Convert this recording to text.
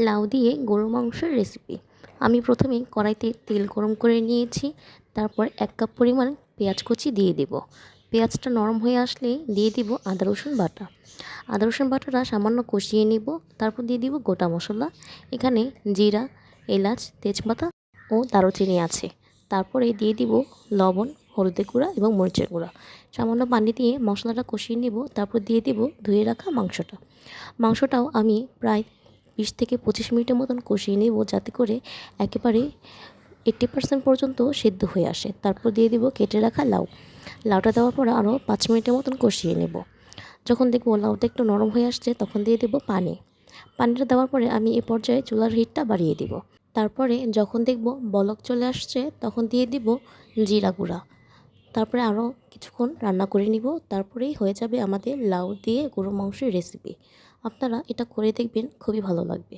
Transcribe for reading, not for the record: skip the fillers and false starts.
লাউ দিয়ে গরুর মাংসের রেসিপি। আমি প্রথমেই কড়াইতে তেল গরম করে নিয়েছি। তারপর 1 কাপ পরিমাণ পেঁয়াজ কুচি দিয়ে দেব। পেঁয়াজটা নরম হয়ে আসলে দিয়ে দিব আদা রসুন বাটা। আদা রসুন বাটাটা সামান্য কষিয়ে নিব। তারপর দিয়ে দিব গোটা মশলা। এখানে জিরা, এলাচ, তেজপাতা ও দারুচিনি আছে। তারপরে দিয়ে দিব লবণ, হলুদের গুঁড়া এবং মরিচের গুঁড়া। সামান্য পানি দিয়ে মশলাটা কষিয়ে নিব। তারপর দিয়ে দিব ধুয়ে রাখা মাংসটা। মাংসটাও আমি প্রায় 20 থেকে 25 মিনিটের মতন কষিয়ে নেব, যাতে করে একেবারে 80% পর্যন্ত সেদ্ধ হয়ে আসে। তারপর দিয়ে দিব কেটে রাখা লাউ। লাউটা দেওয়ার পর আরও 5 মিনিটের মতন কষিয়ে নেব। যখন দেখব লাউটা একটু নরম হয়ে আসছে, তখন দিয়ে দেব পানি। পানিটা দেওয়ার পরে আমি এ পর্যায়ে চুলার হিটটা বাড়িয়ে দিব। তারপরে যখন দেখব বলক চলে আসছে, তখন দিয়ে দিব জিরা গুঁড়া। তারপরে আরও কিছুক্ষণ রান্না করে নিব। তারপরেই হয়ে যাবে আমাদের লাউ দিয়ে গরুর মাংসের রেসিপি। আপনারা এটা করে দেখবেন, খুবই ভালো লাগবে।